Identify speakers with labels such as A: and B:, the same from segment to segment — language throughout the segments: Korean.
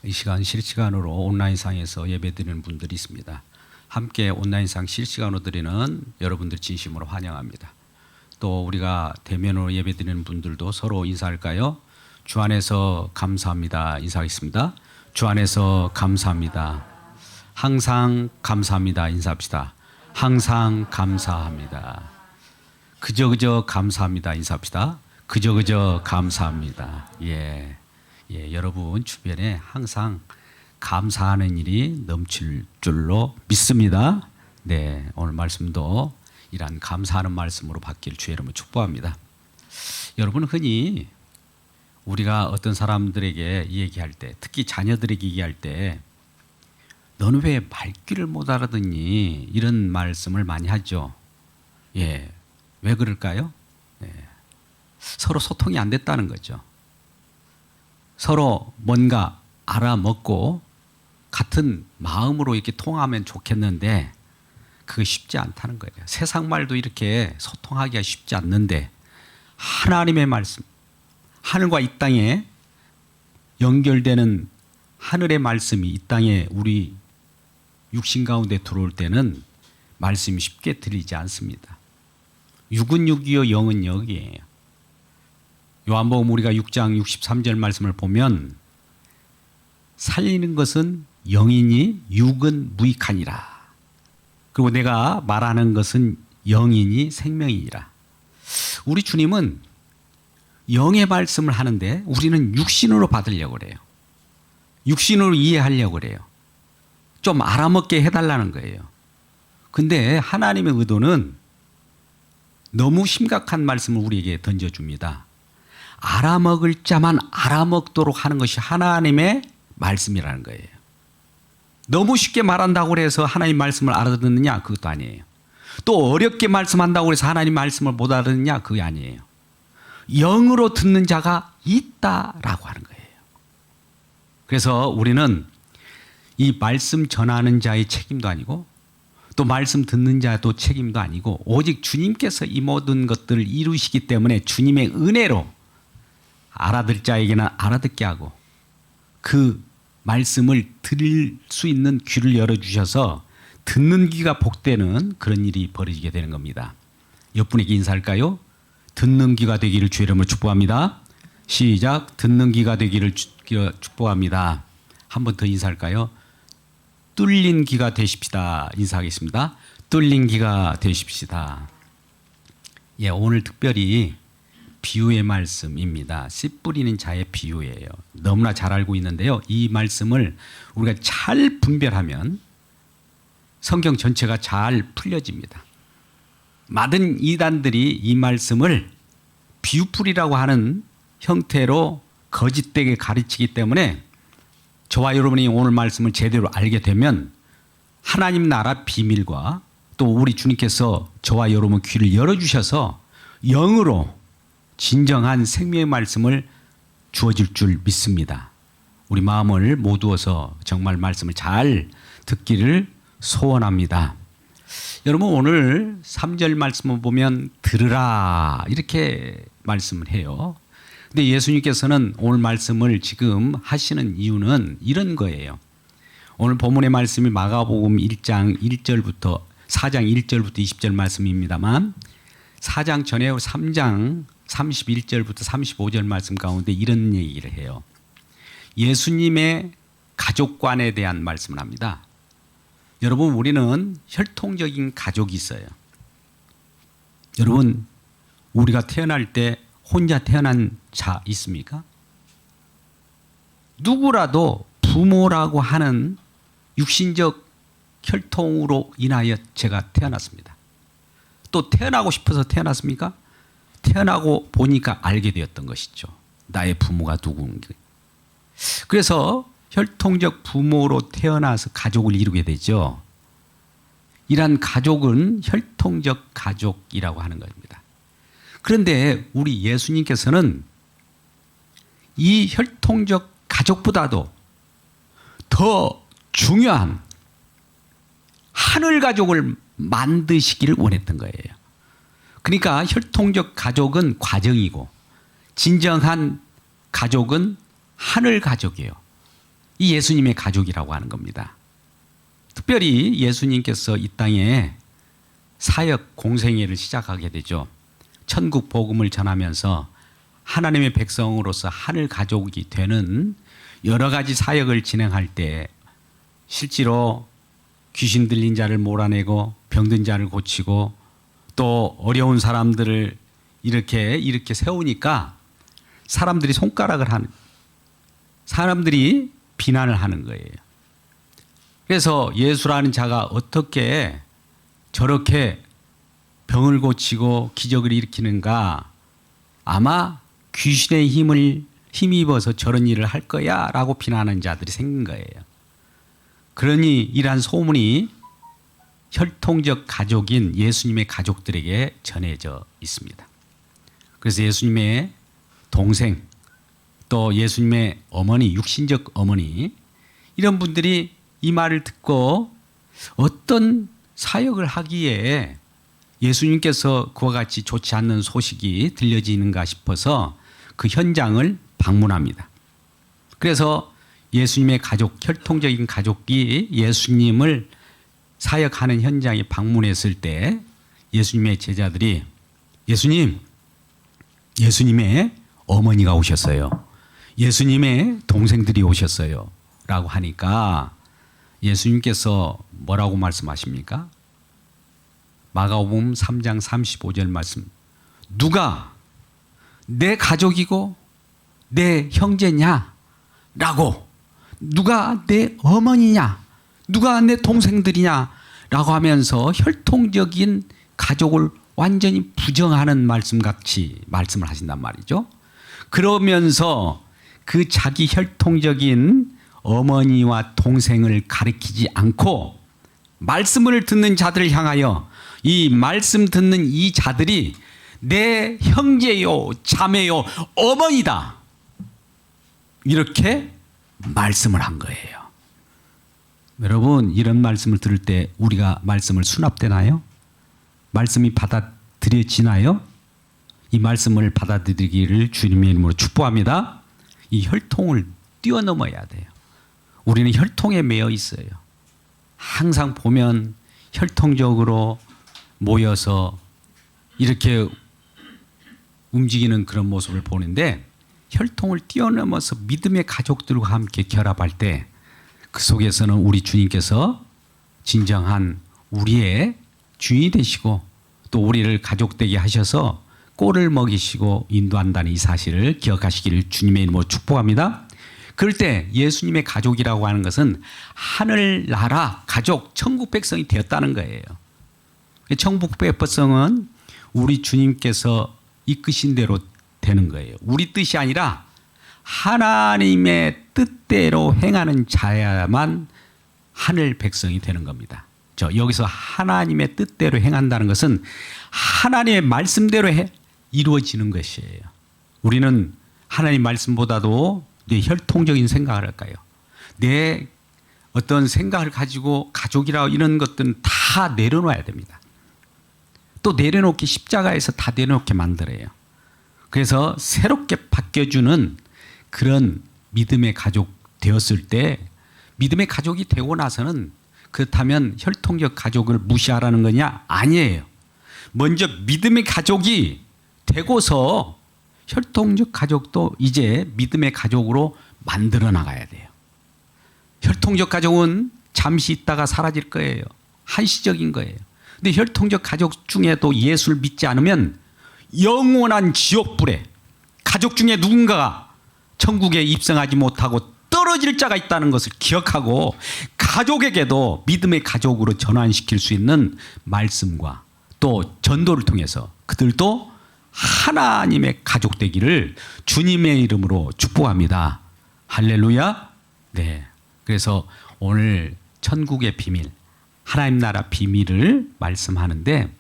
A: 이 시간 실시간으로 온라인상에서 예배드리는 분들이 있습니다. 함께 온라인상 실시간으로 드리는 여러분들 진심으로 환영합니다. 또 우리가 대면으로 예배드리는 분들도 서로 인사할까요? 주 안에서 감사합니다. 인사하겠습니다. 주 안에서 감사합니다. 항상 감사합니다. 인사합시다. 항상 감사합니다. 그저 감사합니다. 인사합시다. 그저 감사합니다. 예, 여러분 주변에 항상 감사하는 일이 넘칠 줄로 믿습니다. 네, 오늘 말씀도 이러한 감사하는 말씀으로 받길 주의 이름으로 축복합니다. 여러분 흔히 우리가 어떤 사람들에게 얘기할 때, 특히 자녀들에게 얘기할 때 너는 왜 말귀를 못 알아듣니? 이런 말씀을 많이 하죠. 예, 왜 그럴까요? 예, 서로 소통이 안 됐다는 거죠. 서로 뭔가 알아먹고 같은 마음으로 이렇게 통하면 좋겠는데 그거 쉽지 않다는 거예요. 세상 말도 이렇게 소통하기가 쉽지 않는데 하나님의 말씀, 하늘과 이 땅에 연결되는 하늘의 말씀이 이 땅에 우리 육신 가운데 들어올 때는 말씀이 쉽게 들리지 않습니다. 육은 육이요 영은 영이에요. 요한복음 우리가 6장 63절 말씀을 보면 살리는 것은 영이니 육은 무익하니라. 그리고 내가 말하는 것은 영이니 생명이니라. 우리 주님은 영의 말씀을 하는데 우리는 육신으로 받으려고 그래요. 육신으로 이해하려고 그래요. 좀 알아먹게 해달라는 거예요. 근데 하나님의 의도는 너무 심각한 말씀을 우리에게 던져줍니다. 알아먹을 자만 알아먹도록 하는 것이 하나님의 말씀이라는 거예요. 너무 쉽게 말한다고 해서 하나님 말씀을 알아듣느냐? 그것도 아니에요. 또 어렵게 말씀한다고 해서 하나님 말씀을 못 알아듣느냐? 그게 아니에요. 영으로 듣는 자가 있다라고 하는 거예요. 그래서 우리는 이 말씀 전하는 자의 책임도 아니고 또 말씀 듣는 자도 책임도 아니고 오직 주님께서 이 모든 것들을 이루시기 때문에 주님의 은혜로 알아들 자에게는 알아듣게 하고 그 말씀을 들을 수 있는 귀를 열어주셔서 듣는 귀가 복되는 그런 일이 벌어지게 되는 겁니다. 옆분에게 인사할까요? 듣는 귀가 되기를 주의 이름으로 축복합니다. 시작. 듣는 귀가 되기를 축복합니다. 한 번 더 인사할까요? 뚫린 귀가 되십시다. 인사하겠습니다. 뚫린 귀가 되십시다. 예, 오늘 특별히 비유의 말씀입니다. 씨 뿌리는 자의 비유예요. 너무나 잘 알고 있는데요. 이 말씀을 우리가 잘 분별하면 성경 전체가 잘 풀려집니다. 많은 이단들이 이 말씀을 비유풀이라고 하는 형태로 거짓되게 가르치기 때문에 저와 여러분이 오늘 말씀을 제대로 알게 되면 하나님 나라 비밀과 또 우리 주님께서 저와 여러분 귀를 열어주셔서 영으로 진정한 생명의 말씀을 주어질 줄 믿습니다. 우리 마음을 모두어서 정말 말씀을 잘 듣기를 소원합니다. 여러분 오늘 3절 말씀을 보면 들으라 이렇게 말씀을 해요. 근데 예수님께서는 오늘 말씀을 지금 하시는 이유는 이런 거예요. 오늘 본문의 말씀이 마가복음 1장 1절부터 4장 1절부터 20절 말씀입니다만 4장 전에 3장 31절부터 35절 말씀 가운데 이런 얘기를 해요. 예수님의 가족관에 대한 말씀을 합니다. 여러분 우리는 혈통적인 가족이 있어요. 여러분 우리가 태어날 때 혼자 태어난 자 있습니까? 누구라도 부모라고 하는 육신적 혈통으로 인하여 제가 태어났습니다. 또 태어나고 싶어서 태어났습니까? 태어나고 보니까 알게 되었던 것이죠. 나의 부모가 누구인지. 그래서 혈통적 부모로 태어나서 가족을 이루게 되죠. 이러한 가족은 혈통적 가족이라고 하는 것입니다. 그런데 우리 예수님께서는 이 혈통적 가족보다도 더 중요한 하늘 가족을 만드시기를 원했던 거예요. 그러니까 혈통적 가족은 과정이고 진정한 가족은 하늘 가족이에요. 이 예수님의 가족이라고 하는 겁니다. 특별히 예수님께서 이 땅에 사역 공생애를 시작하게 되죠. 천국 복음을 전하면서 하나님의 백성으로서 하늘 가족이 되는 여러 가지 사역을 진행할 때 실제로 귀신 들린 자를 몰아내고 병든 자를 고치고 또 어려운 사람들을 이렇게 세우니까 사람들이 사람들이 비난을 하는 거예요. 그래서 예수라는 자가 어떻게 저렇게 병을 고치고 기적을 일으키는가, 아마 귀신의 힘입어서 저런 일을 할 거야 라고 비난하는 자들이 생긴 거예요. 그러니 이러한 소문이 혈통적 가족인 예수님의 가족들에게 전해져 있습니다. 그래서 예수님의 동생, 또 예수님의 어머니, 육신적 어머니, 이런 분들이 이 말을 듣고 어떤 사역을 하기에 예수님께서 그와 같이 좋지 않는 소식이 들려지는가 싶어서 그 현장을 방문합니다. 그래서 예수님의 가족, 혈통적인 가족이 예수님을 사역하는 현장에 방문했을 때 예수님의 제자들이 예수님의 어머니가 오셨어요. 예수님의 동생들이 오셨어요. 라고 하니까 예수님께서 뭐라고 말씀하십니까? 마가복음 3장 35절 말씀. 누가 내 가족이고 내 형제냐? 라고. 누가 내 어머니냐? 누가 내 동생들이냐? 라고 하면서 혈통적인 가족을 완전히 부정하는 말씀같이 말씀을 하신단 말이죠. 그러면서 그 자기 혈통적인 어머니와 동생을 가리키지 않고 말씀을 듣는 자들을 향하여 이 말씀 듣는 이 자들이 내 형제요, 자매요, 어머니다. 이렇게 말씀을 한 거예요. 여러분, 이런 말씀을 들을 때 우리가 말씀을 수납되나요? 말씀이 받아들여지나요? 이 말씀을 받아들이기를 주님의 이름으로 축복합니다. 이 혈통을 뛰어넘어야 돼요. 우리는 혈통에 매여 있어요. 항상 보면 혈통적으로 모여서 이렇게 움직이는 그런 모습을 보는데, 혈통을 뛰어넘어서 믿음의 가족들과 함께 결합할 때 그 속에서는 우리 주님께서 진정한 우리의 주인이 되시고 또 우리를 가족되게 하셔서 꼴을 먹이시고 인도한다는 이 사실을 기억하시기를 주님의 이름으로 축복합니다. 그럴 때 예수님의 가족이라고 하는 것은 하늘나라 가족, 천국 백성이 되었다는 거예요. 천국 백성은 우리 주님께서 이끄신 대로 되는 거예요. 우리 뜻이 아니라 하나님의 뜻대로 행하는 자야만 하늘 백성이 되는 겁니다. 여기서 하나님의 뜻대로 행한다는 것은 하나님의 말씀대로 이루어지는 것이에요. 우리는 하나님 말씀보다도 내 혈통적인 생각을 할까요? 내 어떤 생각을 가지고 가족이라 이런 것들은 다 내려놓아야 됩니다. 또 내려놓기 십자가에서 다 내려놓게 만들어요. 그래서 새롭게 바뀌어주는 그런 믿음의 가족 되었을 때, 믿음의 가족이 되고 나서는 그렇다면 혈통적 가족을 무시하라는 거냐? 아니에요. 먼저 믿음의 가족이 되고서 혈통적 가족도 이제 믿음의 가족으로 만들어 나가야 돼요. 혈통적 가족은 잠시 있다가 사라질 거예요. 한시적인 거예요. 근데 혈통적 가족 중에도 예수를 믿지 않으면 영원한 지옥불에, 가족 중에 누군가가 천국에 입성하지 못하고 떨어질 자가 있다는 것을 기억하고 가족에게도 믿음의 가족으로 전환시킬 수 있는 말씀과 또 전도를 통해서 그들도 하나님의 가족 되기를 주님의 이름으로 축복합니다. 할렐루야. 네. 그래서 오늘 천국의 비밀, 하나님 나라 비밀을 말씀하는데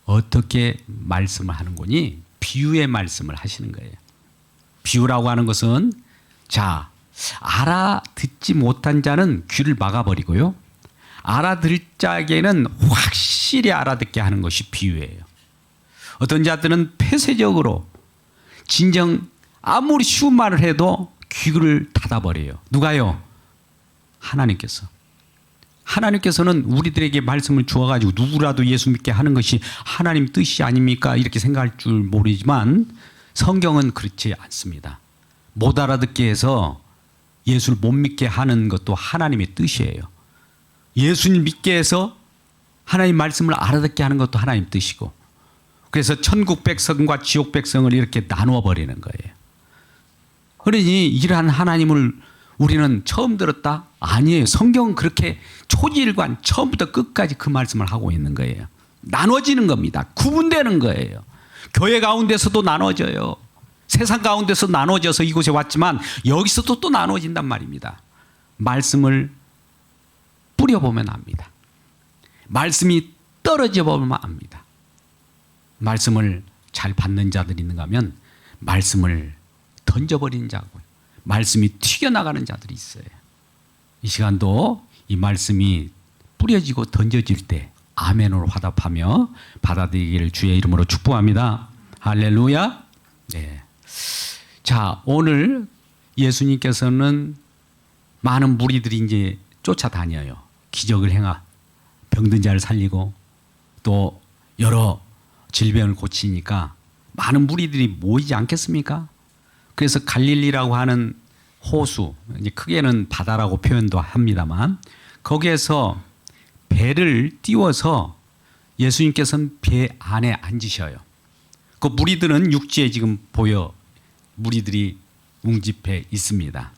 A: 어떻게 말씀을 하는 거니? 비유의 말씀을 하시는 거예요. 비유라고 하는 것은, 자, 알아듣지 못한 자는 귀를 막아버리고요, 알아들 자에게는 확실히 알아듣게 하는 것이 비유예요. 어떤 자들은 폐쇄적으로 진정 아무리 쉬운 말을 해도 귀를 닫아버려요. 누가요? 하나님께서. 하나님께서는 우리들에게 말씀을 주어가지고 누구라도 예수 믿게 하는 것이 하나님 뜻이 아닙니까? 이렇게 생각할 줄 모르지만 성경은 그렇지 않습니다. 못 알아듣게 해서 예수를 못 믿게 하는 것도 하나님의 뜻이에요. 예수님 믿게 해서 하나님 말씀을 알아듣게 하는 것도 하나님 뜻이고, 그래서 천국 백성과 지옥 백성을 이렇게 나누어 버리는 거예요. 그러니 이러한 하나님을 우리는 처음 들었다? 아니에요. 성경은 그렇게 초지일관 처음부터 끝까지 그 말씀을 하고 있는 거예요. 나눠지는 겁니다. 구분되는 거예요. 교회 가운데서도 나눠져요. 세상 가운데서 나눠져서 이곳에 왔지만 여기서도 또 나눠진단 말입니다. 말씀을 뿌려보면 압니다. 말씀이 떨어져 보면 압니다. 말씀을 잘 받는 자들이 있는가 하면 말씀을 던져버리는 자고, 말씀이 튀겨나가는 자들이 있어요. 이 시간도 이 말씀이 뿌려지고 던져질 때 아멘으로 화답하며 받아들이기를 주의 이름으로 축복합니다. 할렐루야. 네. 자, 오늘 예수님께서는 많은 무리들이 이제 쫓아다녀요. 기적을 행하, 병든 자를 살리고 또 여러 질병을 고치니까 많은 무리들이 모이지 않겠습니까? 그래서 갈릴리라고 하는 호수, 이제 크게는 바다라고 표현도 합니다만, 거기에서 배를 띄워서 예수님께서는 배 안에 앉으셔요. 그 무리들은 육지에 지금 보여 무리들이 웅집해 있습니다.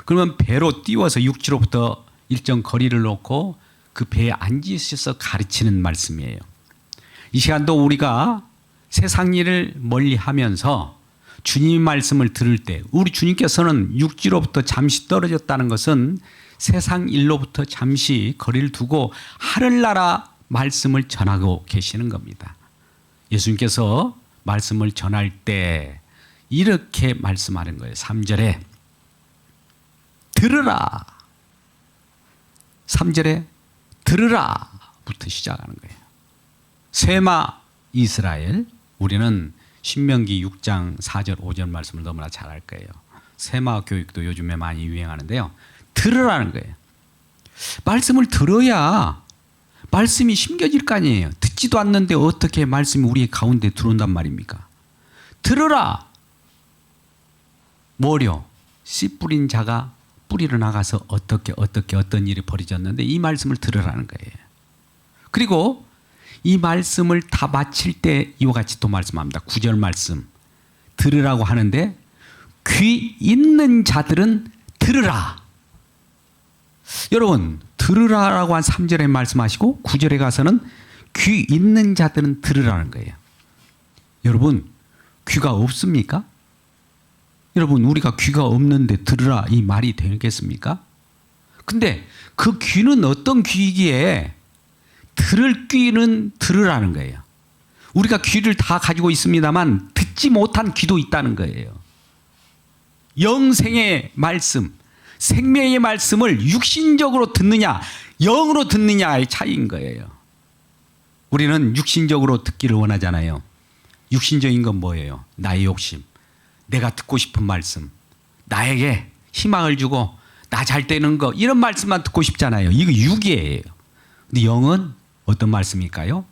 A: 그러면 배로 띄워서 육지로부터 일정 거리를 놓고 그 배에 앉으셔서 가르치는 말씀이에요. 이 시간도 우리가 세상 일을 멀리하면서 주님 말씀을 들을 때, 우리 주님께서는 육지로부터 잠시 떨어졌다는 것은 세상 일로부터 잠시 거리를 두고 하늘나라 말씀을 전하고 계시는 겁니다. 예수님께서 말씀을 전할 때 이렇게 말씀하는 거예요. 3절에 들으라. 3절에 들으라 부터 시작하는 거예요. 쇠마 이스라엘, 우리는 신명기 6장 4절 5절 말씀을 너무나 잘 알 거예요. 쇠마 교육도 요즘에 많이 유행하는데요. 들으라는 거예요. 말씀을 들어야 말씀이 심겨질 거 아니에요. 듣지도 않는데 어떻게 말씀이 우리 가운데 들어온단 말입니까? 들으라. 뭐려? 씨 뿌린 자가 뿌리로 나가서 어떤 일이 벌어졌는데 이 말씀을 들으라는 거예요. 그리고 이 말씀을 다 마칠 때 이와 같이 또 말씀합니다. 9절 말씀 들으라고 하는데 귀 있는 자들은 들으라. 여러분, 들으라라고 한 3절에 말씀하시고 9절에 가서는 귀 있는 자들은 들으라는 거예요. 여러분, 귀가 없습니까? 여러분, 우리가 귀가 없는데 들으라 이 말이 되겠습니까? 근데 그 귀는 어떤 귀이기에 들을 귀는 들으라는 거예요. 우리가 귀를 다 가지고 있습니다만 듣지 못한 귀도 있다는 거예요. 영생의 말씀, 생명의 말씀을 육신적으로 듣느냐 영으로 듣느냐의 차이인 거예요. 우리는 육신적으로 듣기를 원하잖아요. 육신적인 건 뭐예요? 나의 욕심, 내가 듣고 싶은 말씀, 나에게 희망을 주고 나 잘 되는 거, 이런 말씀만 듣고 싶잖아요. 이거 육이에요. 근데 영은 어떤 말씀일까요?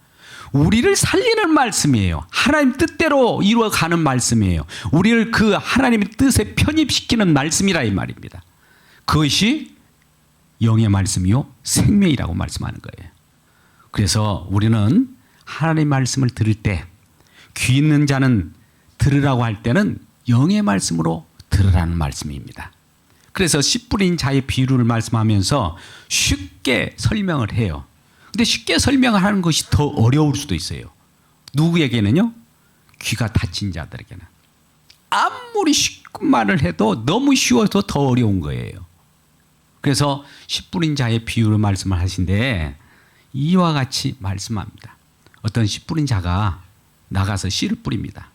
A: 우리를 살리는 말씀이에요. 하나님 뜻대로 이루어가는 말씀이에요. 우리를 그 하나님의 뜻에 편입시키는 말씀이라 이 말입니다. 그것이 영의 말씀이요 생명이라고 말씀하는 거예요. 그래서 우리는 하나님의 말씀을 들을 때 귀 있는 자는 들으라고 할 때는 영의 말씀으로 들으라는 말씀입니다. 그래서 씨 뿌린 자의 비유를 말씀하면서 쉽게 설명을 해요. 근데 쉽게 설명을 하는 것이 더 어려울 수도 있어요. 누구에게는요? 귀가 닫힌 자들에게는. 아무리 쉽게 말을 해도 너무 쉬워서 더 어려운 거예요. 그래서 씨 뿌린 자의 비유를 말씀을 하신데 이와 같이 말씀합니다. 어떤 씨 뿌린 자가 나가서 씨를 뿌립니다.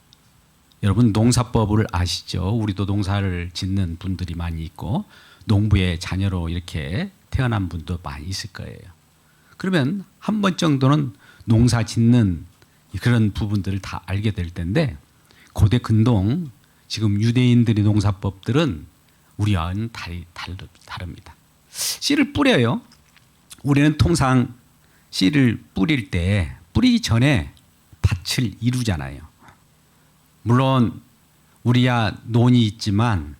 A: 여러분, 농사법을 아시죠? 우리도 농사를 짓는 분들이 많이 있고 농부의 자녀로 이렇게 태어난 분도 많이 있을 거예요. 그러면 한 번 정도는 농사 짓는 그런 부분들을 다 알게 될 텐데, 고대 근동 지금 유대인들의 농사법들은 우리와는 다릅니다. 씨를 뿌려요. 우리는 통상 씨를 뿌릴 때 뿌리기 전에 밭을 이루잖아요. 물론 우리야 논이 있지만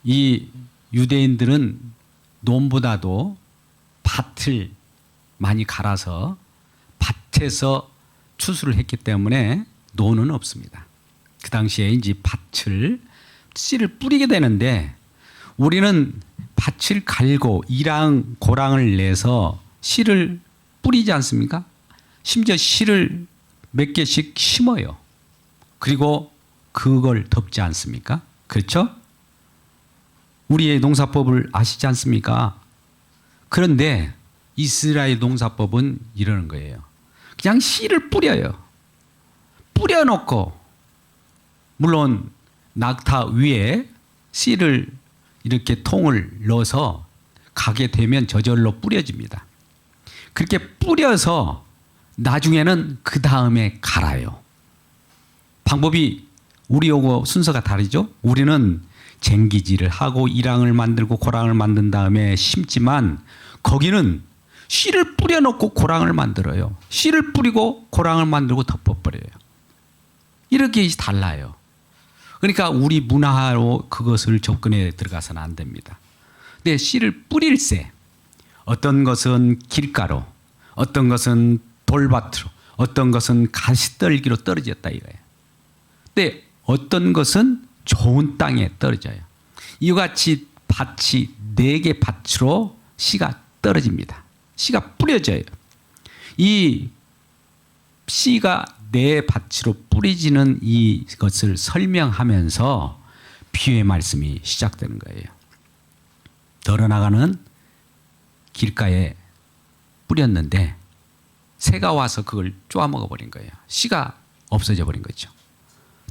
A: 이 유대인들은 논보다도 밭을 많이 갈아서 밭에서 추수를 했기 때문에 논은 없습니다. 그 당시에 이제 밭을 씨를 뿌리게 되는데 우리는 밭을 갈고 이랑 고랑을 내서 씨를 뿌리지 않습니까? 심지어 씨를 몇 개씩 심어요. 그리고 그걸 덮지 않습니까? 그렇죠? 우리의 농사법을 아시지 않습니까? 그런데 이스라엘 농사법은 이러는 거예요. 그냥 씨를 뿌려요. 뿌려놓고 물론 낙타 위에 씨를 이렇게 통을 넣어서 가게 되면 저절로 뿌려집니다. 그렇게 뿌려서 나중에는 그 다음에 갈아요. 방법이 우리하고 순서가 다르죠? 우리는 쟁기질을 하고 이랑을 만들고 고랑을 만든 다음에 심지만 거기는 씨를 뿌려놓고 고랑을 만들어요. 씨를 뿌리고 고랑을 만들고 덮어버려요. 이렇게 달라요. 그러니까 우리 문화로 그것을 접근해 들어가서는 안 됩니다. 근데 씨를 뿌릴 새 어떤 것은 길가로, 어떤 것은 돌밭으로, 어떤 것은 가시떨기로 떨어졌다 이거예요. 근데 어떤 것은 좋은 땅에 떨어져요. 이와 같이 밭이 4개 밭으로 씨가 떨어집니다. 씨가 뿌려져요. 이 씨가 4밭으로 뿌려지는 이것을 설명하면서 비유의 말씀이 시작되는 거예요. 덜어나가는 길가에 뿌렸는데 새가 와서 그걸 쪼아먹어 버린 거예요. 씨가 없어져 버린 거죠.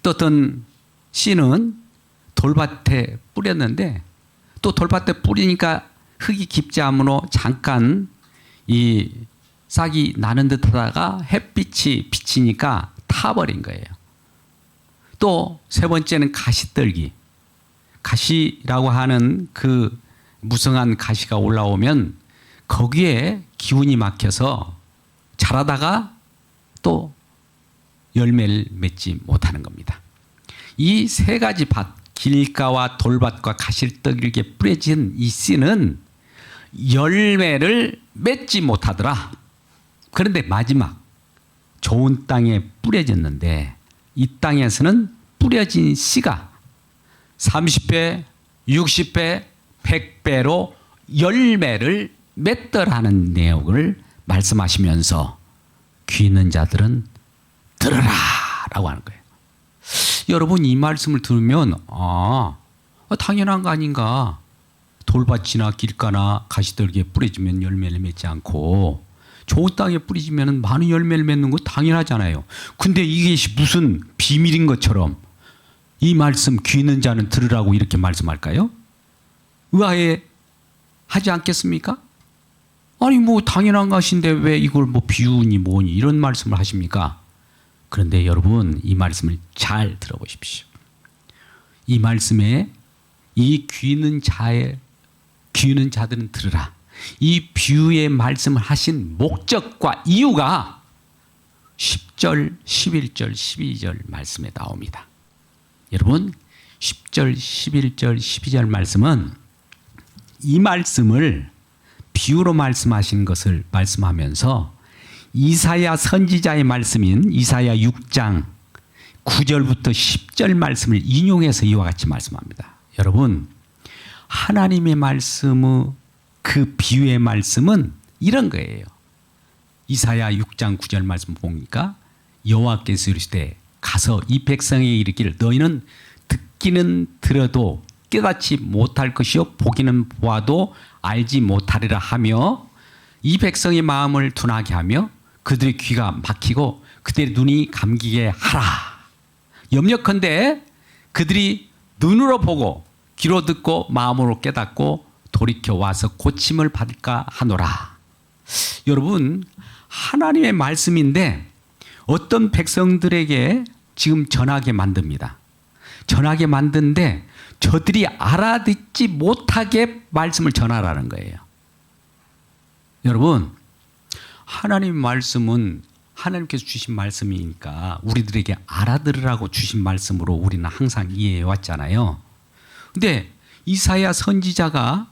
A: 또 어떤 씨는 돌밭에 뿌렸는데 또 돌밭에 뿌리니까 흙이 깊지 않으므로 잠깐 이 싹이 나는 듯 하다가 햇빛이 비치니까 타버린 거예요. 또 세 번째는 가시떨기. 가시라고 하는 그 무성한 가시가 올라오면 거기에 기운이 막혀서 자라다가 또 열매를 맺지 못하는 겁니다. 이 3가지 밭, 길가와 돌밭과 가시떨기에 뿌려진 이 씨는 열매를 맺지 못하더라. 그런데 마지막 좋은 땅에 뿌려졌는데 이 땅에서는 뿌려진 씨가 30배, 60배, 100배로 열매를 맺더라는 내용을 말씀하시면서 귀 있는 자들은 들으라 라고 하는 거예요. 여러분 이 말씀을 들으면 당연한 거 아닌가. 돌밭이나 길가나 가시떨기에 뿌려지면 열매를 맺지 않고 좋은 땅에 뿌리지면 많은 열매를 맺는 거 당연하잖아요. 근데 이게 무슨 비밀인 것처럼 이 말씀 귀 있는 자는 들으라고 이렇게 말씀할까요? 의아해 하지 않겠습니까? 아니 뭐 당연한 것인데 왜 이걸 뭐 비유니 뭐니 이런 말씀을 하십니까? 그런데 여러분 이 말씀을 잘 들어보십시오. 이 말씀에 이 귀 있는 자들은 들으라. 이 비유의 말씀을 하신 목적과 이유가 10절, 11절, 12절 말씀에 나옵니다. 여러분 10절, 11절, 12절 말씀은 이 말씀을 비유로 말씀하신 것을 말씀하면서 이사야 선지자의 말씀인 이사야 6장 9절부터 10절 말씀을 인용해서 이와 같이 말씀합니다. 여러분 하나님의 말씀의 그 비유의 말씀은 이런 거예요. 이사야 6장 9절 말씀 보니까 여호와께서 이르시되 가서 이 백성에게 이르기를 너희는 듣기는 들어도 깨닫지 못할 것이요 보기는 보아도 알지 못하리라 하며 이 백성의 마음을 둔하게 하며 그들의 귀가 막히고 그들의 눈이 감기게 하라. 염려컨대 그들이 눈으로 보고 귀로 듣고 마음으로 깨닫고 돌이켜 와서 고침을 받을까 하노라. 여러분 하나님의 말씀인데 어떤 백성들에게 지금 전하게 만듭니다. 전하게 만드는데 저들이 알아듣지 못하게 말씀을 전하라는 거예요. 여러분, 하나님 말씀은 하나님께서 주신 말씀이니까 우리들에게 알아들으라고 주신 말씀으로 우리는 항상 이해해 왔잖아요. 근데 이사야 선지자가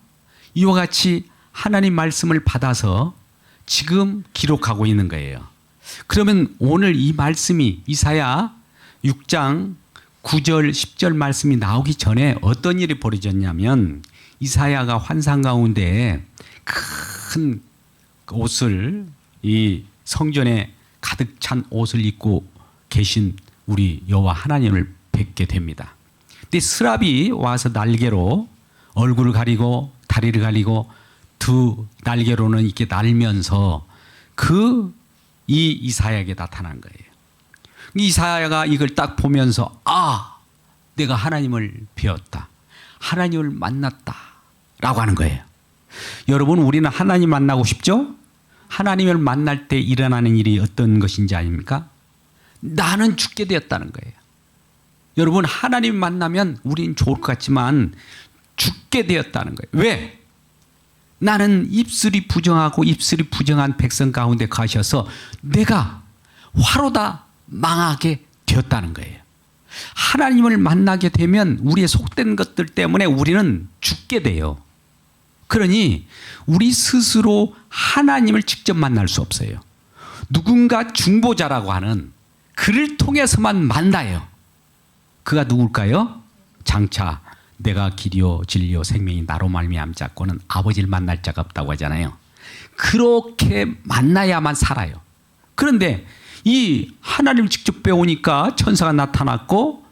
A: 이와 같이 하나님 말씀을 받아서 지금 기록하고 있는 거예요. 그러면 오늘 이 말씀이 이사야 6장 9절 10절 말씀이 나오기 전에 어떤 일이 벌어졌냐면 이사야가 환상 가운데 큰 옷을 이 성전에 가득 찬 옷을 입고 계신 우리 여호와 하나님을 뵙게 됩니다. 근데 스랍이 와서 날개로 얼굴을 가리고 다리를 가리고 두 날개로는 이렇게 날면서 이 이사야에게 나타난 거예요. 이사야가 이걸 딱 보면서 내가 하나님을 배웠다. 하나님을 만났다. 라고 하는 거예요. 여러분, 우리는 하나님 만나고 싶죠? 하나님을 만날 때 일어나는 일이 어떤 것인지 아닙니까? 나는 죽게 되었다는 거예요. 여러분, 하나님 만나면 우리는 좋을 것 같지만 죽게 되었다는 거예요. 왜? 나는 입술이 부정하고 입술이 부정한 백성 가운데 가셔서 내가 화로다 망하게 되었다는 거예요. 하나님을 만나게 되면 우리의 속된 것들 때문에 우리는 죽게 돼요. 그러니 우리 스스로 하나님을 직접 만날 수 없어요. 누군가 중보자라고 하는 그를 통해서만 만나요. 그가 누굴까요? 장차 내가 길이요 진리요 생명이 나로 말미암자고는 아버지를 만날 자가 없다고 하잖아요. 그렇게 만나야만 살아요. 그런데 이 하나님을 직접 배우니까 천사가 나타났고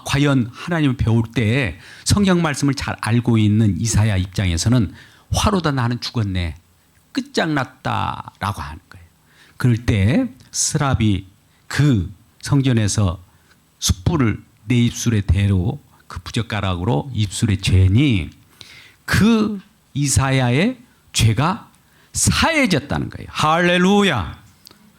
A: 과연 하나님을 배울 때 성경 말씀을 잘 알고 있는 이사야 입장에서는 화로다 나는 죽었네. 끝장났다라고 하는 거예요. 그럴 때 스랍이 그 성전에서 숯불을 내 입술에 대로 그 부젓가락으로 입술에 죄니 그 이사야의 죄가 사해졌다는 거예요. 할렐루야.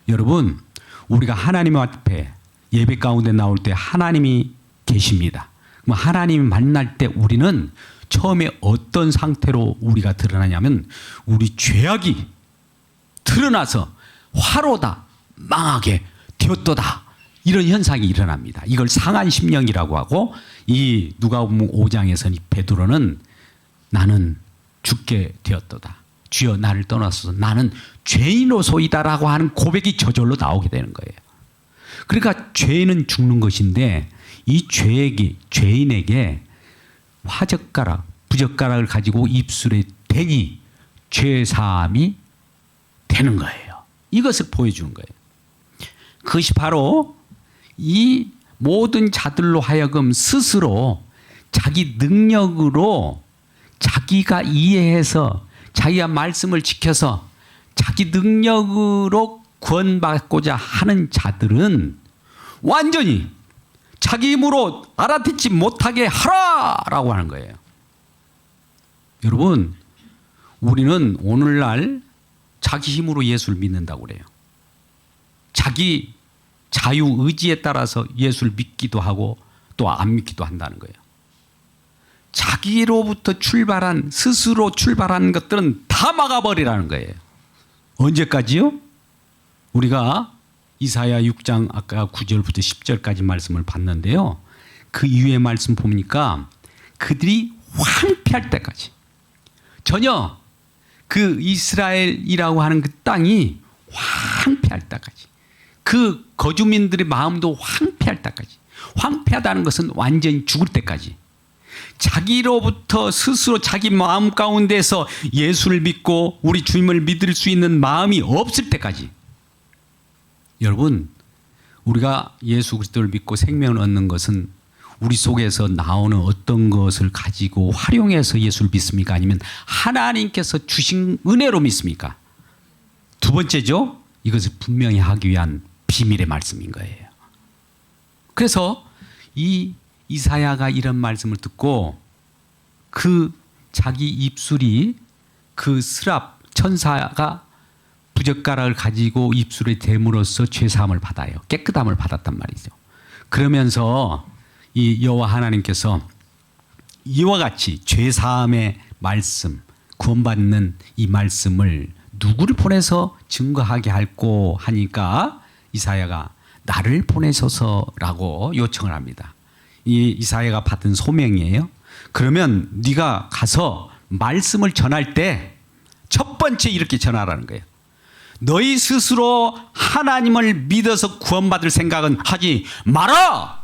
A: 여러분, 우리가 하나님 앞에 예배 가운데 나올 때 하나님이 계십니다. 그럼 하나님 만날 때 우리는 처음에 어떤 상태로 우리가 드러나냐면 우리 죄악이 드러나서 화로다 망하게 되었도다. 이런 현상이 일어납니다. 이걸 상한 심령이라고 하고 이 누가복음 5장에서 베드로는 나는 죽게 되었도다. 주여 나를 떠나소서 나는 죄인으로소이다라고 하는 고백이 저절로 나오게 되는 거예요. 그러니까 죄는 죽는 것인데 이 죄인에게 화젓가락, 부젓가락을 가지고 입술에 대니 죄사함이 되는 거예요. 이것을 보여주는 거예요. 그것이 바로 이 모든 자들로 하여금 스스로 자기 능력으로 자기가 이해해서 자기가 말씀을 지켜서 자기 능력으로 구원받고자 하는 자들은 완전히 자기 힘으로 알아듣지 못하게 하라라고 하는 거예요. 여러분, 우리는 오늘날 자기 힘으로 예수를 믿는다고 그래요. 자기 자유 의지에 따라서 예수를 믿기도 하고 또 안 믿기도 한다는 거예요. 자기로부터 스스로 출발한 것들은 다 막아버리라는 거예요. 언제까지요? 우리가 이사야 6장 아까 9절부터 10절까지 말씀을 봤는데요. 그 이후의 말씀 보니까 그들이 황폐할 때까지 전혀 그 이스라엘이라고 하는 그 땅이 황폐할 때까지 그 거주민들의 마음도 황폐할 때까지 황폐하다는 것은 완전히 죽을 때까지 자기로부터 스스로 자기 마음 가운데서 예수를 믿고 우리 주님을 믿을 수 있는 마음이 없을 때까지 여러분 우리가 예수 그리스도를 믿고 생명을 얻는 것은 우리 속에서 나오는 어떤 것을 가지고 활용해서 예수를 믿습니까? 아니면 하나님께서 주신 은혜로 믿습니까? 두 번째죠. 이것을 분명히 하기 위한 비밀의 말씀인 거예요. 그래서 이 이사야가 이런 말씀을 듣고 그 자기 입술이 그 스랍 천사가 부젓가락을 가지고 입술에 댐으로써 죄사함을 받아요. 깨끗함을 받았단 말이죠. 그러면서 이 여호와 하나님께서 이와 같이 죄사함의 말씀, 구원받는 이 말씀을 누구를 보내서 증거하게 할꼬 하니까 이사야가 나를 보내소서라고 요청을 합니다. 이 이사야가 받은 소명이에요. 그러면 네가 가서 말씀을 전할 때 첫 번째 이렇게 전하라는 거예요. 너희 스스로 하나님을 믿어서 구원받을 생각은 하지 마라.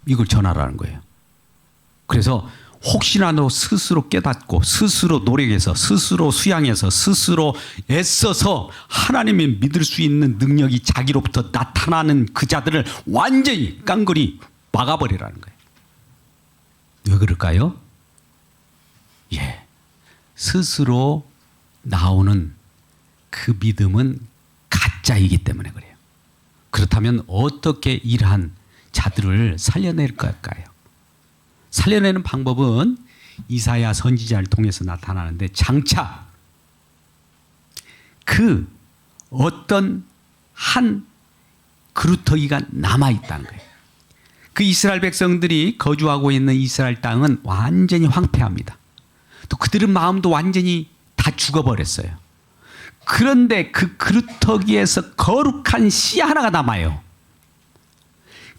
A: 이걸 전하라는 거예요. 그래서 혹시나 너 스스로 깨닫고 스스로 노력해서 스스로 수양해서 스스로 애써서 하나님을 믿을 수 있는 능력이 자기로부터 나타나는 그 자들을 완전히 깡그리 막아버리라는 거예요. 왜 그럴까요? 예, 스스로 나오는 그 믿음은 가짜이기 때문에 그래요. 그렇다면 어떻게 이러한 자들을 살려낼 걸까요? 살려내는 방법은 이사야 선지자를 통해서 나타나는데 장차 그 어떤 한 그루터기가 남아있다는 거예요. 그 이스라엘 백성들이 거주하고 있는 이스라엘 땅은 완전히 황폐합니다. 또 그들의 마음도 완전히 다 죽어버렸어요. 그런데 그 그루터기에서 거룩한 씨 하나가 남아요.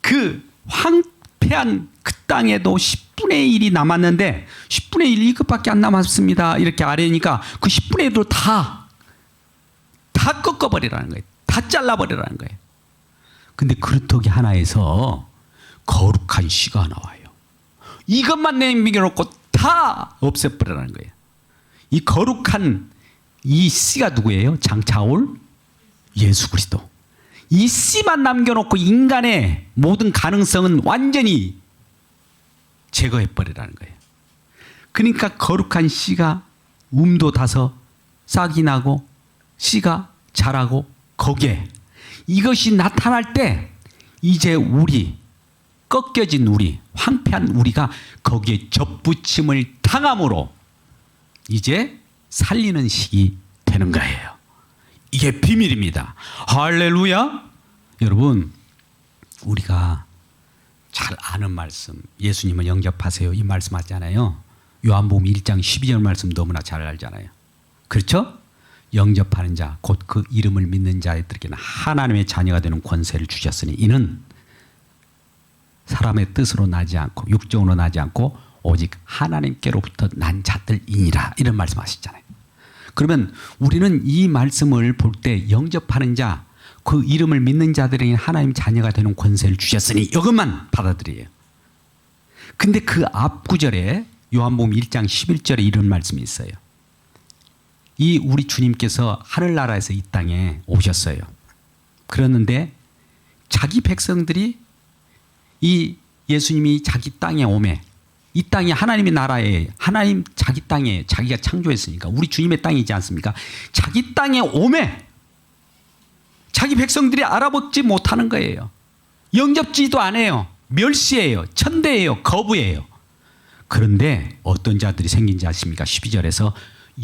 A: 그 황폐한 그 땅에도 10분의 1이 남았는데 10분의 1 이것밖에 안 남았습니다. 이렇게 아래니까 그 10분의 1도 다 꺾어버리라는 거예요. 다 잘라버리라는 거예요. 근데 그루터기 하나에서 거룩한 씨가 나와요. 이것만 남겨놓고 다 없애버리라는 거예요. 이 거룩한 이 씨가 누구예요? 장차 올 예수 그리스도. 이 씨만 남겨놓고 인간의 모든 가능성은 완전히 제거해버리라는 거예요. 그러니까 거룩한 씨가 움도 다서 싹이 나고 씨가 자라고 거기에 이것이 나타날 때 이제 우리 꺾여진 우리 황폐한 우리가 거기에 접붙임을 당함으로 이제 살리는 시기 되는 거예요. 이게 비밀입니다. 할렐루야. 여러분 우리가 잘 아는 말씀 예수님을 영접하세요 이 말씀 하잖아요. 요한복음 1장 12절 말씀 너무나 잘 알잖아요. 그렇죠? 영접하는 자 곧 그 이름을 믿는 자들에게는 하나님의 자녀가 되는 권세를 주셨으니 이는 사람의 뜻으로 나지 않고 육정으로 나지 않고 오직 하나님께로부터 난 자들이니라 이런 말씀하셨잖아요. 그러면 우리는 이 말씀을 볼 때 영접하는 자, 그 이름을 믿는 자들에게 하나님 자녀가 되는 권세를 주셨으니 이것만 받아들여요. 근데 그 앞 구절에 요한복음 1장 11절에 이런 말씀이 있어요. 이 우리 주님께서 하늘나라에서 이 땅에 오셨어요. 그랬는데 자기 백성들이 이 예수님이 자기 땅에 오매 이 땅이 하나님의 나라에 하나님 자기 땅에 자기가 창조했으니까 우리 주님의 땅이지 않습니까? 자기 땅에 오매 자기 백성들이 알아보지 못하는 거예요. 영접지도 안 해요. 멸시해요. 천대예요. 거부해요. 그런데 어떤 자들이 생긴지 아십니까? 12절에서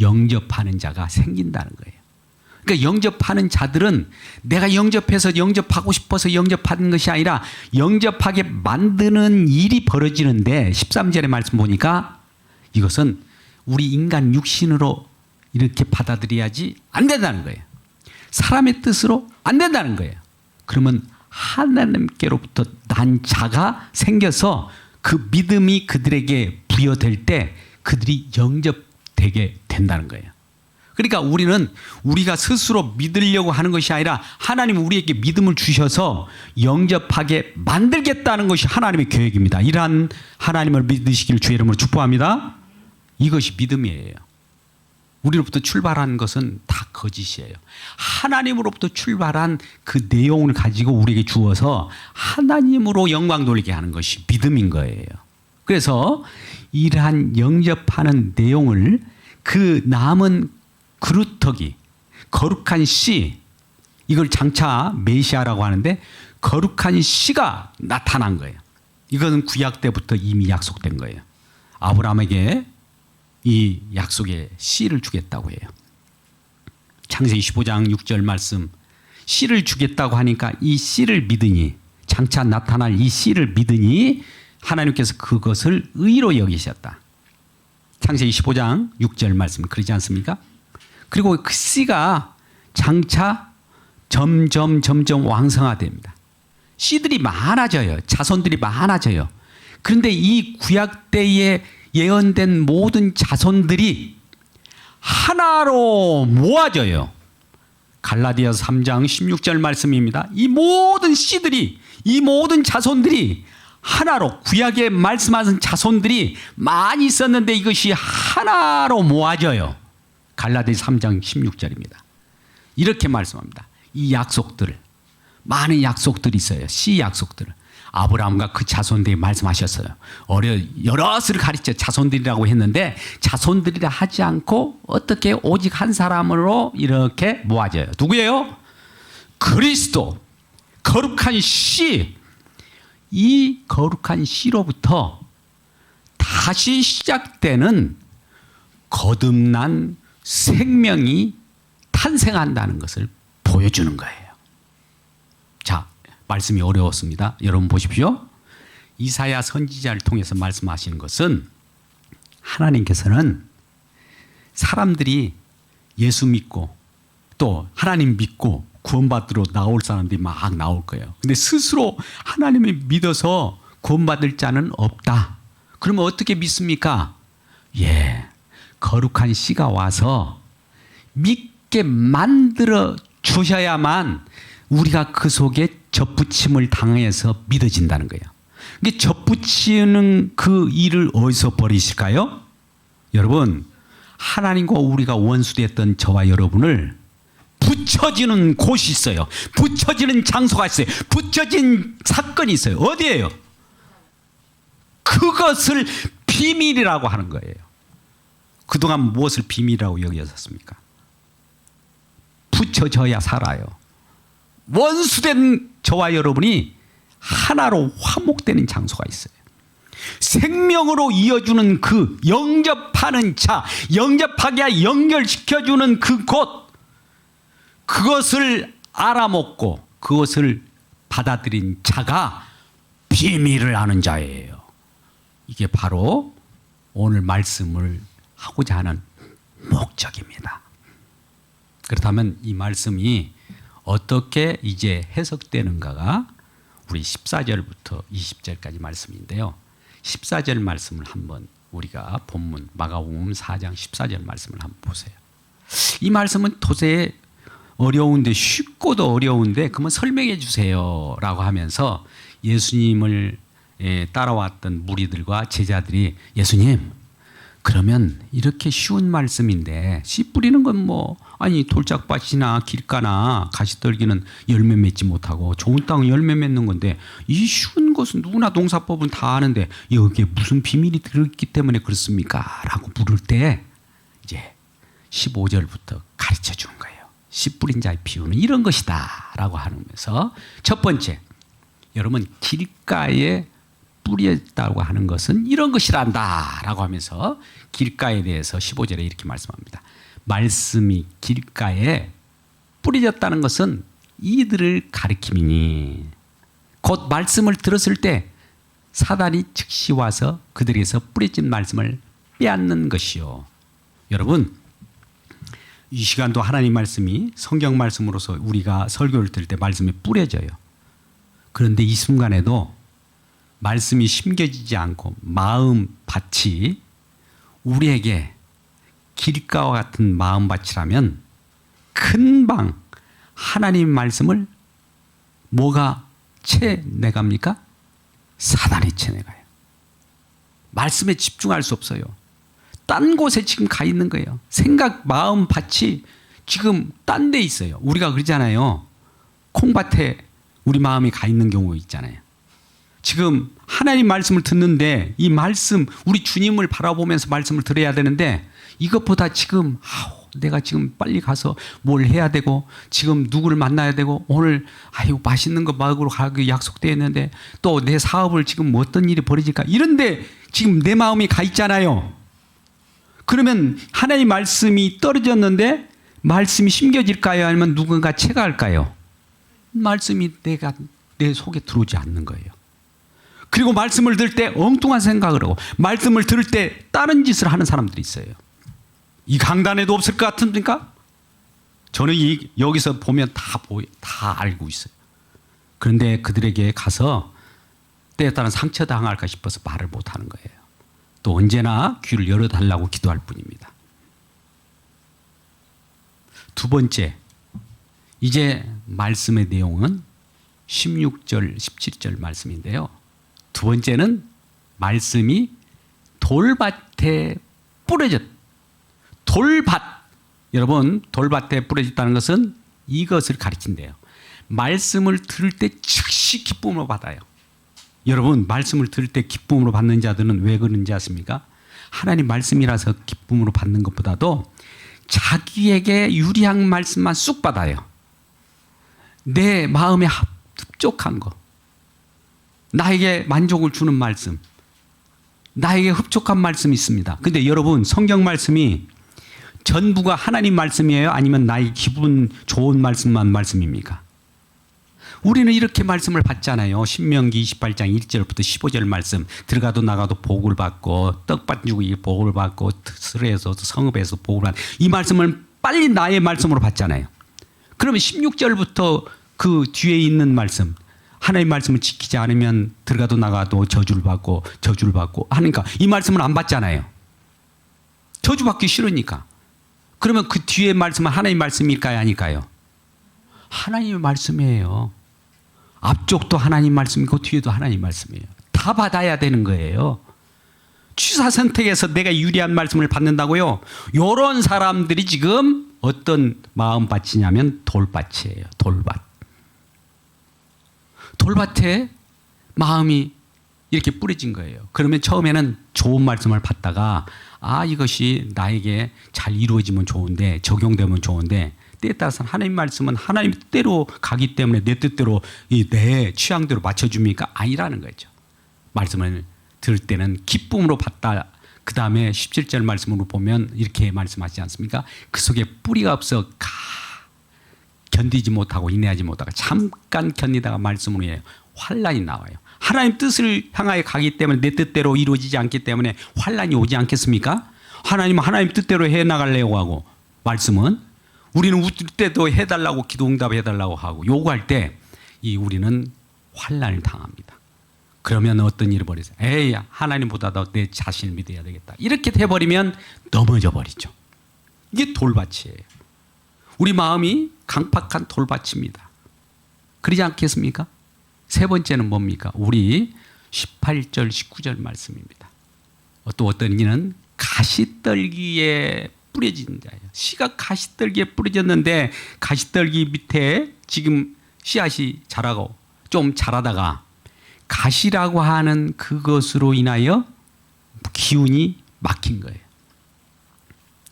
A: 영접하는 자가 생긴다는 거예요. 그러니까 영접하는 자들은 내가 영접해서 영접하고 싶어서 영접하는 것이 아니라 영접하게 만드는 일이 벌어지는데 13절의 말씀 보니까 이것은 우리 인간 육신으로 이렇게 받아들여야지 안 된다는 거예요. 사람의 뜻으로 안 된다는 거예요. 그러면 하나님께로부터 난 자가 생겨서 그 믿음이 그들에게 부여될 때 그들이 영접되게 된다는 거예요. 그러니까 우리는 우리가 스스로 믿으려고 하는 것이 아니라 하나님은 우리에게 믿음을 주셔서 영접하게 만들겠다는 것이 하나님의 계획입니다. 이러한 하나님을 믿으시기를 주의 이름으로 축복합니다. 이것이 믿음이에요. 우리로부터 출발한 것은 다 거짓이에요. 하나님으로부터 출발한 그 내용을 가지고 우리에게 주어서 하나님으로 영광 돌리게 하는 것이 믿음인 거예요. 그래서 이러한 영접하는 내용을 그 남은 그루터기, 거룩한 씨, 이걸 장차 메시아라고 하는데 거룩한 씨가 나타난 거예요. 이것은 구약 때부터 이미 약속된 거예요. 아브라함에게 이 약속의 씨를 주겠다고 해요. 창세기 15장 6절 말씀, 씨를 주겠다고 하니까 이 씨를 믿으니 장차 나타날 이 씨를 믿으니 하나님께서 그것을 의로 여기셨다. 창세기 15장 6절 말씀 그러지 않습니까? 그리고 그 씨가 장차 점점 왕성화됩니다. 씨들이 많아져요. 자손들이 많아져요. 그런데 이 구약 때에 예언된 모든 자손들이 하나로 모아져요. 갈라디아서 3장 16절 말씀입니다. 이 모든 씨들이, 이 모든 자손들이 하나로, 구약에 말씀하신 자손들이 많이 있었는데 이것이 하나로 모아져요. 갈라디아서 3장 16절입니다. 이렇게 말씀합니다. 이 약속들을, 많은 약속들이 있어요. 씨 약속들을. 아브라함과 그 자손들이 말씀하셨어요. 여럿을 가르쳐 자손들이라고 했는데 자손들이라 하지 않고 어떻게 오직 한 사람으로 이렇게 모아져요. 누구예요? 그리스도. 거룩한 씨. 이 거룩한 씨로부터 다시 시작되는 거듭난 생명이 탄생한다는 것을 보여주는 거예요. 자, 말씀이 어려웠습니다. 여러분 보십시오. 이사야 선지자를 통해서 말씀하시는 것은 하나님께서는 사람들이 예수 믿고 또 하나님 믿고 구원받으러 나올 사람들이 막 나올 거예요. 근데 스스로 하나님을 믿어서 구원받을 자는 없다. 그러면 어떻게 믿습니까? 거룩한 씨가 와서 믿게 만들어 주셔야만 우리가 그 속에 접붙임을 당해서 믿어진다는 거예요. 근데 접붙이는 그 일을 어디서 벌이실까요? 여러분, 하나님과 우리가 원수됐던 저와 여러분을 붙여지는 곳이 있어요. 붙여지는 장소가 있어요. 붙여진 사건이 있어요. 어디예요? 그것을 비밀이라고 하는 거예요. 그동안 무엇을 비밀이라고 여기셨습니까? 붙여져야 살아요. 원수된 저와 여러분이 하나로 화목되는 장소가 있어요. 생명으로 이어주는 그 영접하는 자, 영접하게 연결시켜주는 그곳, 그것을 알아먹고 그것을 받아들인 자가 비밀을 아는 자예요. 이게 바로 오늘 말씀을 하고자 하는 목적입니다. 그렇다면 이 말씀이 어떻게 이제 해석되는가가 우리 14절부터 20절까지 말씀인데요. 14절 말씀을 한번 우리가 본문 마가복음 4장 14절 말씀을 한번 보세요. 이 말씀은 도저히 어려운데, 쉽고도 어려운데 그러면 설명해 주세요 라고 하면서 예수님을 따라왔던 무리들과 제자들이 예수님, 그러면 이렇게 쉬운 말씀인데 씨 뿌리는 건 뭐 아니 돌짝밭이나 길가나 가시떨기는 열매 맺지 못하고 좋은 땅은 열매 맺는 건데 이 쉬운 것은 누구나 농사법은 다 아는데 여기에 무슨 비밀이 들어있기 때문에 그렇습니까? 라고 물을 때 이제 15절부터 가르쳐 주는 거예요. 씨 뿌린 자의 비유는 이런 것이다 라고 하면서 첫 번째, 여러분 길가에 뿌렸다고 하는 것은 이런 것이란다 라고 하면서 길가에 대해서 15절에 이렇게 말씀합니다. 말씀이 길가에 뿌려졌다는 것은 이들을 가리킴이니 곧 말씀을 들었을 때 사단이 즉시 와서 그들에게서 뿌려진 말씀을 빼앗는 것이요. 여러분, 이 시간도 하나님 말씀이 성경 말씀으로서 우리가 설교를 들을 때 말씀이 뿌려져요. 그런데 이 순간에도 말씀이 심겨지지 않고 마음밭이 우리에게 길가와 같은 마음밭이라면 금방 하나님 말씀을 뭐가 채내갑니까? 사단이 채내가요. 말씀에 집중할 수 없어요. 딴 곳에 지금 가 있는 거예요. 생각, 마음밭이 지금 딴 데 있어요. 우리가 그러잖아요. 콩밭에 우리 마음이 가 있는 경우 있잖아요. 지금 하나님 말씀을 듣는데 이 말씀, 우리 주님을 바라보면서 말씀을 들어야 되는데 이것보다 지금 내가 지금 빨리 가서 뭘 해야 되고 지금 누구를 만나야 되고 오늘 맛있는 거 먹으러 가기 약속되어 있는데 또 내 사업을 지금 어떤 일이 벌어질까 이런데 지금 내 마음이 가 있잖아요. 그러면 하나님 말씀이 떨어졌는데 말씀이 심겨질까요? 아니면 누군가 채가할까요? 말씀이 내 속에 들어오지 않는 거예요. 그리고 말씀을 들을 때 엉뚱한 생각을 하고 말씀을 들을 때 다른 짓을 하는 사람들이 있어요. 이 강단에도 없을 것 같습니까? 저는 여기서 보면 다 알고 있어요. 그런데 그들에게 가서 때에 따라 상처당할까 싶어서 말을 못하는 거예요. 또 언제나 귀를 열어달라고 기도할 뿐입니다. 두 번째, 이제 말씀의 내용은 16절, 17절 말씀인데요. 두 번째는 말씀이 돌밭에 뿌려졌. 돌밭. 여러분, 돌밭에 뿌려졌다는 것은 이것을 가르친대요. 말씀을 들을 때 즉시 기쁨으로 받아요. 여러분, 말씀을 들을 때 기쁨으로 받는 자들은 왜 그런지 아십니까? 하나님 말씀이라서 기쁨으로 받는 것보다도 자기에게 유리한 말씀만 쑥 받아요. 내 마음에 흡족한 거, 나에게 만족을 주는 말씀, 나에게 흡족한 말씀이 있습니다. 근데 여러분, 성경 말씀이 전부가 하나님 말씀이에요? 아니면 나의 기분 좋은 말씀입니까? 우리는 이렇게 말씀을 받잖아요. 신명기 28장 1절부터 15절 말씀. 들어가도 나가도 복을 받고 떡밭 주고 복을 받고 스스로에서 성읍에서 복을 받고, 이 말씀을 빨리 나의 말씀으로 받잖아요. 그러면 16절부터 그 뒤에 있는 말씀, 하나님 말씀을 지키지 않으면 들어가도 나가도 저주를 받고 하니까 이 말씀을 안 받잖아요. 저주받기 싫으니까. 그러면 그 뒤에 말씀은 하나님 말씀일까요, 아닐까요? 하나님의 말씀이에요. 앞쪽도 하나님 말씀이고 뒤에도 하나님 말씀이에요. 다 받아야 되는 거예요. 취사 선택에서 내가 유리한 말씀을 받는다고요? 이런 사람들이 지금 어떤 마음밭이냐면 돌밭이에요. 돌밭. 돌밭에 마음이 이렇게 뿌려진 거예요. 그러면 처음에는 좋은 말씀을 받다가 이것이 나에게 잘 이루어지면 좋은데, 적용되면 좋은데, 때에 따라서는 하나님 말씀은 하나님 뜻대로 가기 때문에 내 뜻대로 내 취향대로 맞춰줍니까? 아니라는 거죠. 말씀을 들을 때는 기쁨으로 받다. 그 다음에 17절 말씀으로 보면 이렇게 말씀하지 않습니까? 그 속에 뿌리가 없어 견디지 못하고 인내하지 못하고 잠깐 견디다가 말씀으로 해요. 환란이 나와요. 하나님 뜻을 향하여 가기 때문에 내 뜻대로 이루어지지 않기 때문에 환란이 오지 않겠습니까? 하나님은 하나님 뜻대로 해나가려고 하고, 말씀은 우리는 우리 뜻대로 해달라고 기도 응답해달라고 하고 요구할 때 우리는 환란을 당합니다. 그러면 어떤 일이 벌어져요? 에이, 하나님보다도 내 자신을 믿어야 되겠다. 이렇게 돼버리면 넘어져 버리죠. 이게 돌밭이에요. 우리 마음이 강팍한 돌밭입니다. 그러지 않겠습니까? 세 번째는 뭡니까? 우리 18절 19절 말씀입니다. 또 어떤 이는 가시떨기에 뿌려진 자예요. 씨가 가시떨기에 뿌려졌는데 가시떨기 밑에 지금 씨앗이 자라고 좀 자라다가 가시라고 하는 그것으로 인하여 기운이 막힌 거예요.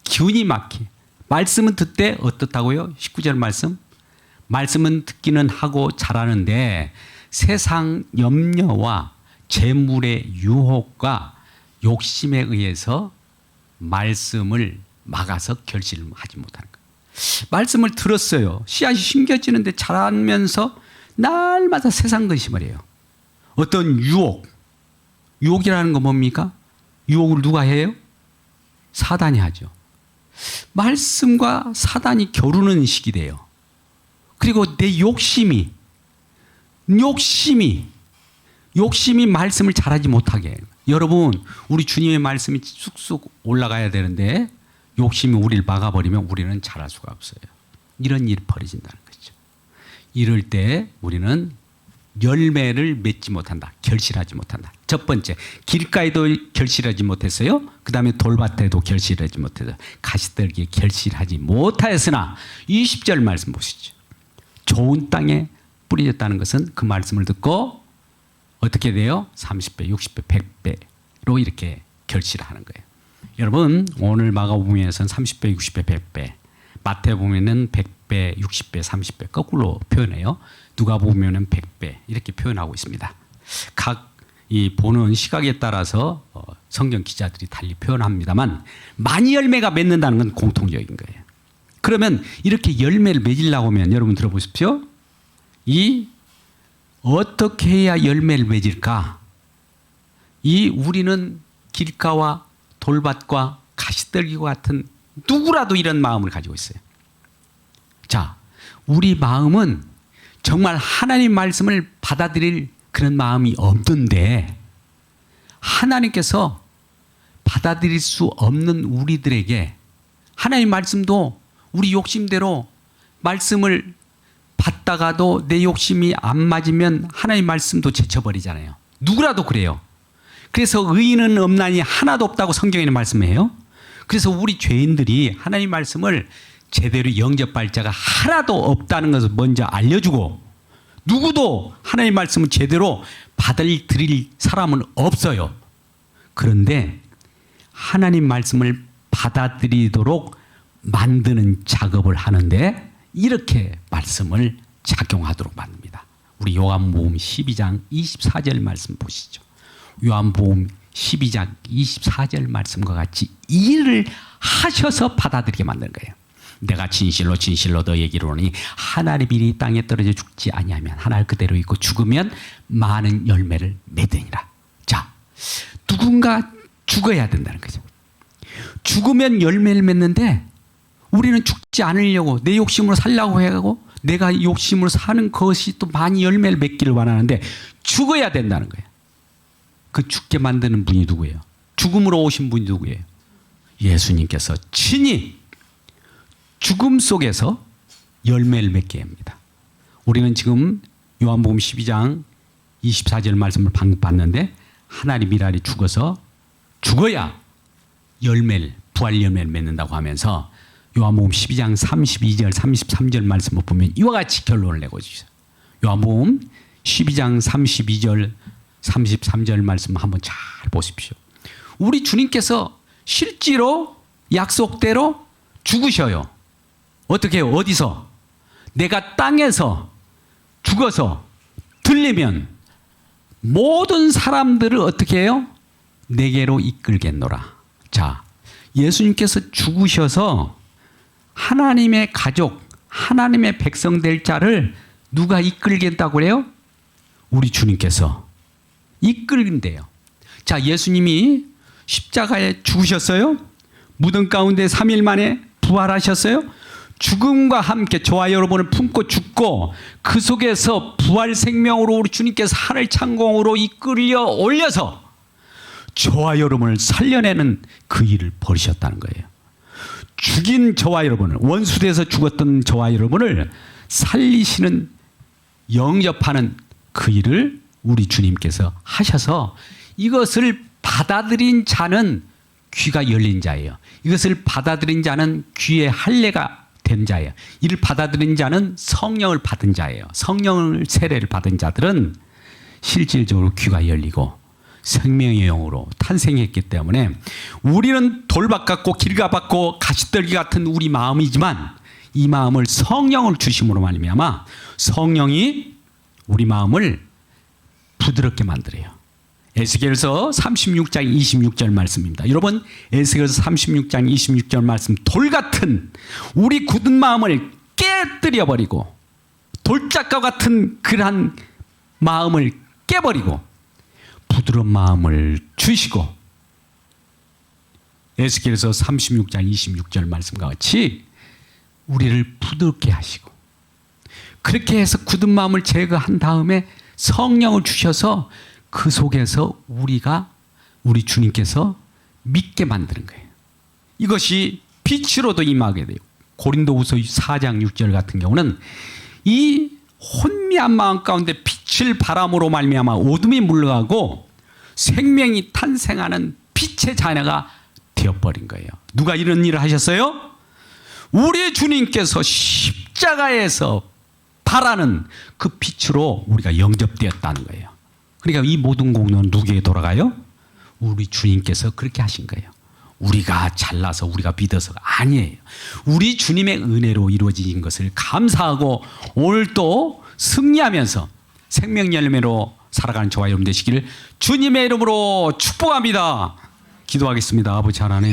A: 기운이 막히. 말씀은 듣되 어떻다고요? 19절 말씀. 말씀은 듣기는 하고 자라는데 세상 염려와 재물의 유혹과 욕심에 의해서 말씀을 막아서 결실을 하지 못하는 거예요. 말씀을 들었어요. 씨앗이 심겨지는데 자라면서 날마다 세상 근심을 해요. 어떤 유혹이라는 건 뭡니까? 유혹을 누가 해요? 사단이 하죠. 말씀과 사단이 겨루는 시기래요. 그리고 내 욕심이 말씀을 잘하지 못하게 해요. 여러분, 우리 주님의 말씀이 쑥쑥 올라가야 되는데 욕심이 우리를 막아버리면 우리는 잘할 수가 없어요. 이런 일이 벌어진다는 거죠. 이럴 때 우리는 열매를 맺지 못한다. 결실하지 못한다. 첫 번째, 길가에도 결실하지 못했어요. 그 다음에 돌밭에도 결실하지 못해서 가시떨기에 결실하지 못하였으나 20절 말씀 보시죠. 좋은 땅에 뿌려졌다는 것은 그 말씀을 듣고 어떻게 돼요? 30배, 60배, 100배로 이렇게 결실하는 거예요. 여러분, 오늘 마가복음에서는 30배, 60배, 100배, 마태복음에는 100배, 60배, 30배 거꾸로 표현해요. 누가복음에는 100배 이렇게 표현하고 있습니다. 각 이 보는 시각에 따라서 성경 기자들이 달리 표현합니다만 많이 열매가 맺는다는 건 공통적인 거예요. 그러면 이렇게 열매를 맺으려고 하면 여러분 들어보십시오. 어떻게 해야 열매를 맺을까? 우리는 길가와 돌밭과 가시떨기와 같은 누구라도 이런 마음을 가지고 있어요. 자, 우리 마음은 정말 하나님 말씀을 받아들일 그런 마음이 없는데 하나님께서 받아들일 수 없는 우리들에게 하나님 말씀도 우리 욕심대로 말씀을 받다가도 내 욕심이 안 맞으면 하나님 말씀도 제쳐버리잖아요. 누구라도 그래요. 그래서 의인은 없나니 하나도 없다고 성경에는 말씀해요. 그래서 우리 죄인들이 하나님 말씀을 제대로 영접할 자가 하나도 없다는 것을 먼저 알려주고 누구도 하나님 말씀을 제대로 받아들일 사람은 없어요. 그런데 하나님 말씀을 받아들이도록 만드는 작업을 하는데 이렇게 말씀을 작용하도록 만듭니다. 우리 요한복음 12장 24절 말씀 보시죠. 요한복음 12장 24절 말씀과 같이 이 일을 하셔서 받아들이게 만드는 거예요. 내가 진실로 진실로 너에게 이르노니 하나님이 이 땅에 떨어져 죽지 아니하면 하늘 그대로 있고 죽으면 많은 열매를 맺으니라. 자, 누군가 죽어야 된다는 거죠. 죽으면 열매를 맺는데 우리는 죽지 않으려고 내 욕심으로 살려고 해가고 내가 욕심으로 사는 것이 또 많이 열매를 맺기를 원하는데 죽어야 된다는 거예요. 그 죽게 만드는 분이 누구예요? 죽음으로 오신 분이 누구예요? 예수님께서 친히 죽음 속에서 열매를 맺게 합니다. 우리는 지금 요한복음 12장 24절 말씀을 방금 봤는데 하나님이라니 죽어야 열매를 부활 열매를 맺는다고 하면서 요한복음 12장 32절 33절 말씀을 보면 이와 같이 결론을 내고 있어요. 요한복음 12장 32절 33절 말씀 한번 잘 보십시오. 우리 주님께서 실제로 약속대로 죽으셔요. 어떻게 해요? 어디서? 내가 땅에서 죽어서 들리면 모든 사람들을 어떻게 해요? 내게로 이끌겠노라. 자, 예수님께서 죽으셔서 하나님의 가족, 하나님의 백성 될 자를 누가 이끌겠다고 그래요? 우리 주님께서 이끌긴대요. 자, 예수님이 십자가에 죽으셨어요. 무덤 가운데 3일 만에 부활하셨어요. 죽음과 함께 저와 여러분을 품고 죽고 그 속에서 부활 생명으로 우리 주님께서 하늘 창공으로 이끌려 올려서 저와 여러분을 살려내는 그 일을 벌이셨다는 거예요. 죽인 저와 여러분을, 원수돼서 죽었던 저와 여러분을 살리시는, 영접하는 그 일을 우리 주님께서 하셔서 이것을 받아들인 자는 귀가 열린 자예요. 이것을 받아들인 자는 귀에 할례가 된 자예요. 이를 받아들인 자는 성령을 받은 자예요. 성령을 세례를 받은 자들은 실질적으로 귀가 열리고 생명의 영으로 탄생했기 때문에 우리는 돌밭 같고 길가 같고 가시떨기 같은 우리 마음이지만 이 마음을 성령을 주심으로 말미암아 성령이 우리 마음을 부드럽게 만들어요. 에스겔서 36장 26절 말씀입니다. 여러분, 에스겔서 36장 26절 말씀, 돌 같은 우리 굳은 마음을 깨뜨려 버리고 돌짝과 같은 그러한 마음을 깨버리고 부드러운 마음을 주시고 에스겔서 36장 26절 말씀과 같이 우리를 부드럽게 하시고 그렇게 해서 굳은 마음을 제거한 다음에 성령을 주셔서 그 속에서 우리 주님께서 믿게 만드는 거예요. 이것이 빛으로도 임하게 돼요. 고린도후서 4장 6절 같은 경우는 이 혼미한 마음 가운데 빛을 바람으로 말미암아 어둠이 물러가고 생명이 탄생하는 빛의 자녀가 되어버린 거예요. 누가 이런 일을 하셨어요? 우리 주님께서 십자가에서 바라는 그 빛으로 우리가 영접되었다는 거예요. 그러니까 이 모든 공로는 누구에게 돌아가요? 우리 주님께서 그렇게 하신 거예요. 우리가 잘나서 우리가 믿어서가 아니에요. 우리 주님의 은혜로 이루어진 것을 감사하고 오늘 또 승리하면서 생명 열매로 살아가는 저와 여러분 되시기를 주님의 이름으로 축복합니다. 기도하겠습니다. 아버지 하나님.